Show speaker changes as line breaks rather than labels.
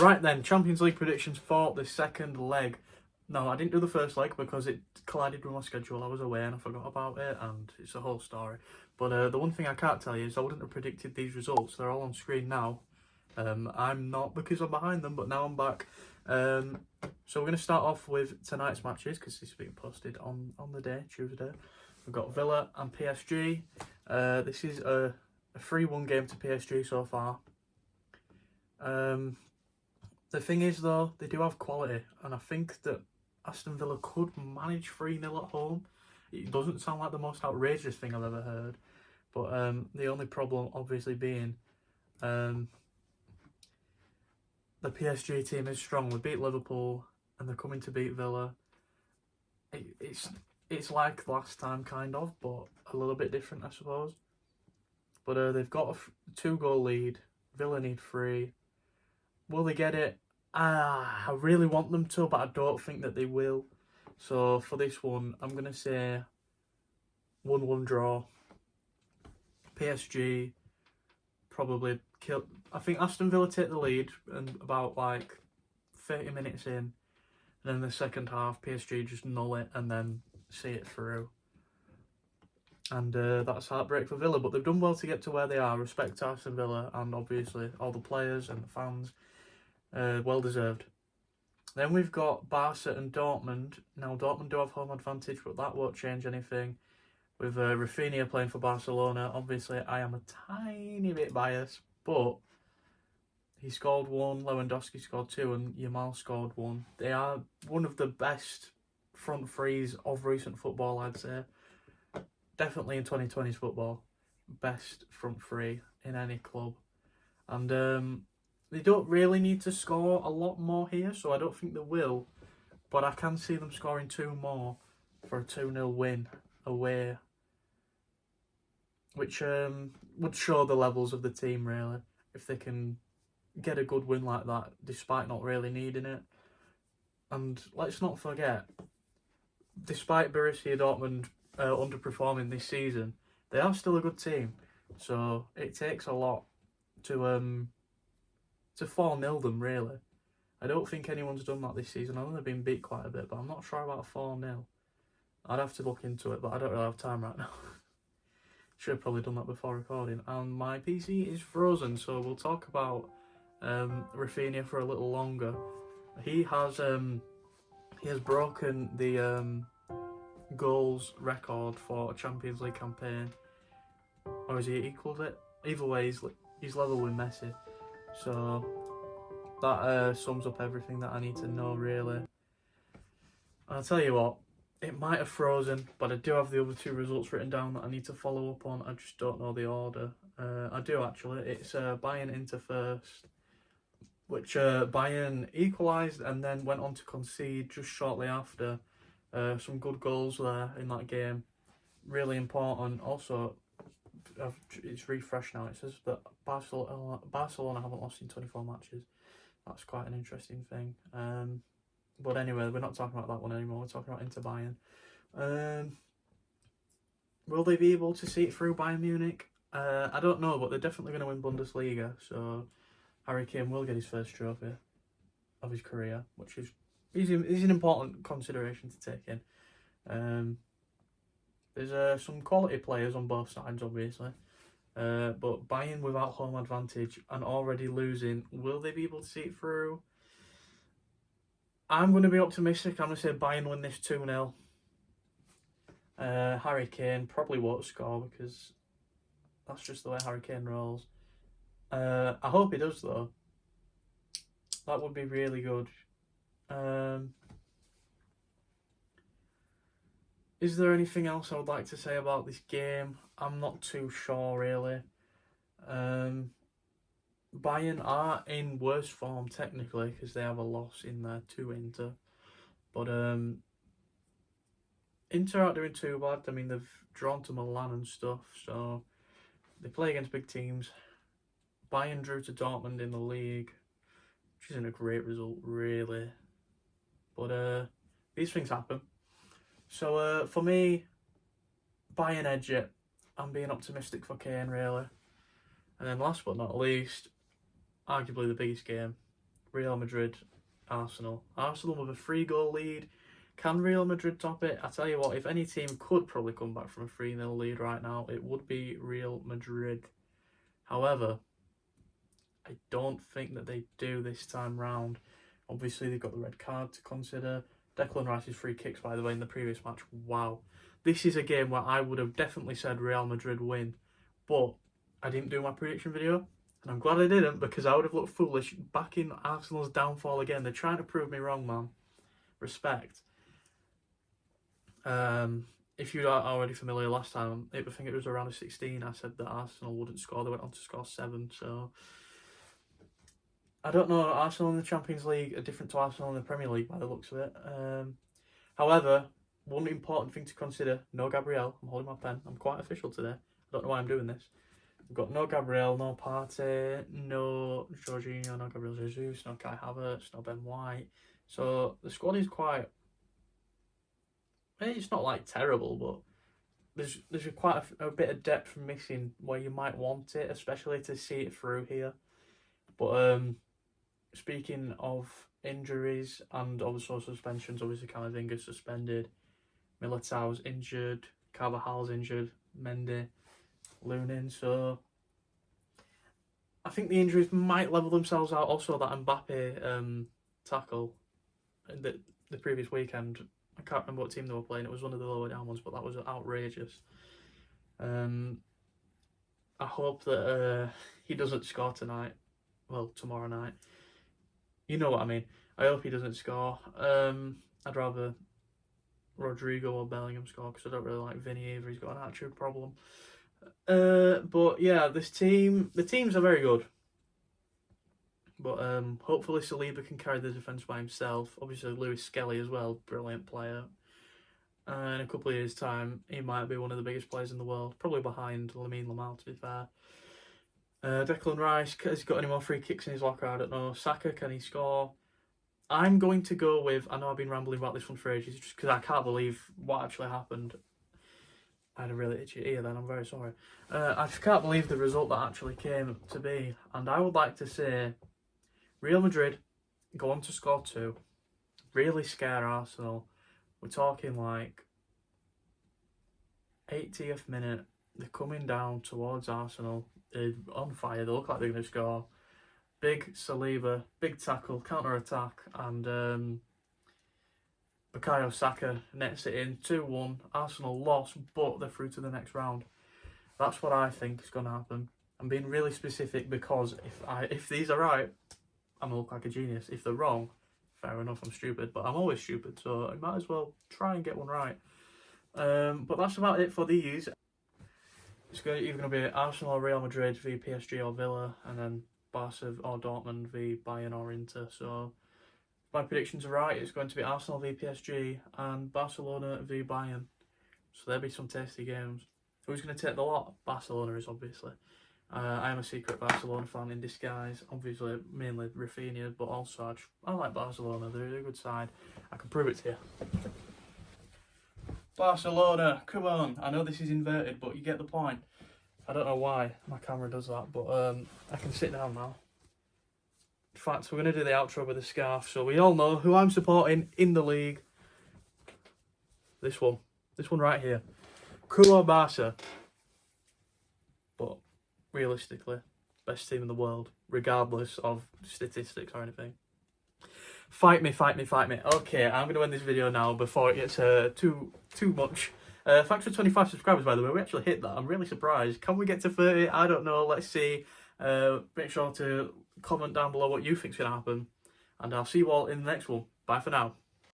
Right then, Champions League predictions for the second leg. No, I didn't do the first leg because it collided with my schedule. I was away and I forgot about it, and it's a whole story. But the one thing I can't tell you is I wouldn't have predicted these results. They're all on screen now. I'm not because I'm behind them, but now I'm back. So we're going to start off with tonight's matches because this is being posted on the day, Tuesday. We've got Villa and PSG. This is a 3-1 game to PSG so far. The thing is, though, they do have quality, and I think that Aston Villa could manage 3-0 at home. It doesn't sound like the most outrageous thing I've ever heard, but the only problem, obviously, being the PSG team is strong. We beat Liverpool, and they're coming to beat Villa. It's like last time, kind of, but a little bit different, I suppose. But they've got a 2-goal lead. Villa need 3. Will they get it? I really want them to, but I don't think that they will. So for this one, I'm going to say 1-1 draw. PSG probably kill. I think Aston Villa take the lead and about like 30 minutes in. And then the second half, PSG just null it and then see it through. And that's heartbreak for Villa, but they've done well to get to where they are. Respect to Aston Villa and obviously all the players and the fans. Well deserved. Then we've got Barca and Dortmund. Now Dortmund do have home advantage, but that won't change anything. With Raphinia playing for Barcelona, obviously I am a tiny bit biased, but he scored 1, Lewandowski scored 2, and Yamal scored 1. They are one of the best front threes of recent football, I'd say. Definitely in 2020's football, best front three in any club. And they don't really need to score a lot more here, so I don't think they will. But I can see them scoring 2 more for a 2-0 win away. Which would show the levels of the team, really. If they can get a good win like that, despite not really needing it. And let's not forget, despite Borussia Dortmund underperforming this season, they are still a good team. So it takes a lot to 4-0 them, really. I don't think anyone's done that this season. I know they've been beat quite a bit, but I'm not sure about a 4-0. I'd have to look into it, but I don't really have time right now. Should have probably done that before recording. And my PC is frozen, so we'll talk about Raphinia for a little longer. He has broken the goals record for a Champions League campaign, or has he equalled it? Either way, he's level with Messi. So that sums up everything that I need to know, really. And I'll tell you what, it might have frozen, but I do have the other 2 results written down that I need to follow up on. I just don't know the order. I do actually. It's Bayern Inter first, which Bayern equalised and then went on to concede just shortly after. Some good goals there in that game. Really important. Also, it's refreshed now. It says that Barcelona haven't lost in 24 matches. That's quite an interesting thing. But anyway, we're not talking about that one anymore. We're talking about Inter Bayern. Will they be able to see it through Bayern Munich? I don't know, but they're definitely going to win Bundesliga. So Harry Kane will get his first trophy of his career, which is an important consideration to take in. There's some quality players on both sides, obviously. But Bayern without home advantage and already losing, will they be able to see it through? I'm going to be optimistic. I'm going to say Bayern win this 2-0. Harry Kane probably won't score because that's just the way Harry Kane rolls. I hope he does, though. That would be really good. Is there anything else I would like to say about this game? I'm not too sure, really. Bayern are in worse form, technically, because they have a loss in there to Inter. But Inter aren't doing too bad. I mean, they've drawn to Milan and stuff, so they play against big teams. Bayern drew to Dortmund in the league, which isn't a great result, really. But these things happen. So for me, Bayern edge it. I'm being optimistic for Kane, really. And then last but not least, arguably the biggest game, Real Madrid, Arsenal. Arsenal with a 3-goal lead. Can Real Madrid top it? I tell you what, if any team could probably come back from a 3-0 lead right now, it would be Real Madrid. However, I don't think that they do this time round. Obviously, they've got the red card to consider. Declan Rice's free kicks, by the way, in the previous match. Wow. This is a game where I would have definitely said Real Madrid win. But I didn't do my prediction video. And I'm glad I didn't, because I would have looked foolish backing Arsenal's downfall again. They're trying to prove me wrong, man. Respect. If you're already familiar, last time, I think it was around a 16, I said that Arsenal wouldn't score. They went on to score 7, so... I don't know, Arsenal in the Champions League are different to Arsenal in the Premier League by the looks of it. However, one important thing to consider, no Gabriel. I'm holding my pen. I'm quite official today. I don't know why I'm doing this. We've got no Gabriel, no Partey, no Jorginho, no Gabriel Jesus, no Kai Havertz, no Ben White. So the squad is quite... It's not like terrible, but there's quite a bit of depth missing where you might want it, especially to see it through here. But speaking of injuries and also suspensions, obviously Camavinga's suspended, Militao's injured, Carvajal's injured, Mendy, Lunin. So I think the injuries might level themselves out. Also, that Mbappe tackle in the previous weekend. I can't remember what team they were playing. It was one of the lower down ones, but that was outrageous. I hope that he doesn't score tonight. Well, tomorrow night. You know what I mean. I hope he doesn't score. I'd rather Rodrigo or Bellingham score, because I don't really like Vinny either. He's got an attitude problem. But yeah, the teams are very good. But hopefully Saliba can carry the defence by himself. Obviously Lewis Skelly as well, brilliant player. In a couple of years' time, he might be one of the biggest players in the world. Probably behind Lamine Yamal, to be fair. Declan Rice, has he got any more free kicks in his locker? I don't know. Saka, can he score? I'm going to go with... I know I've been rambling about this one for ages, just because I can't believe what actually happened. I had a really itchy ear then, I'm very sorry. I just can't believe the result that actually came to be. And I would like to say... Real Madrid go on to score 2, really scare Arsenal. We're talking like 80th minute, they're coming down towards Arsenal, they're on fire, they look like they're going to score. Big Saliba, big tackle, counter-attack, and Bukayo Saka nets it in, 2-1. Arsenal lost, but they're through to the next round. That's what I think is going to happen. I'm being really specific because if these are right, I'm going to look like a genius. If they're wrong, fair enough, I'm stupid, but I'm always stupid, so I might as well try and get one right. But that's about it for these. It's either going to be Arsenal or Real Madrid v PSG or Villa, and then Barca or Dortmund v Bayern or Inter. So my predictions are right. It's going to be Arsenal v PSG and Barcelona v Bayern. So there'll be some tasty games. Who's going to take the lot? Barcelona is, obviously. I am a secret Barcelona fan in disguise. Obviously, mainly Raphinia, but also I like Barcelona. They're a good side. I can prove it to you. Barcelona, come on. I know this is inverted, but you get the point. I don't know why my camera does that, but I can sit down now. In fact, we're going to do the outro with a scarf, so we all know who I'm supporting in the league. This one right here. Cool Barca. But realistically, best team in the world, regardless of statistics or anything. Fight me, fight me, fight me. Okay, I'm going to end this video now before it gets too much. Thanks for 25 subscribers, by the way. We actually hit that. I'm really surprised. Can we get to 30? I don't know. Let's see. Make sure to comment down below what you think's going to happen. And I'll see you all in the next one. Bye for now.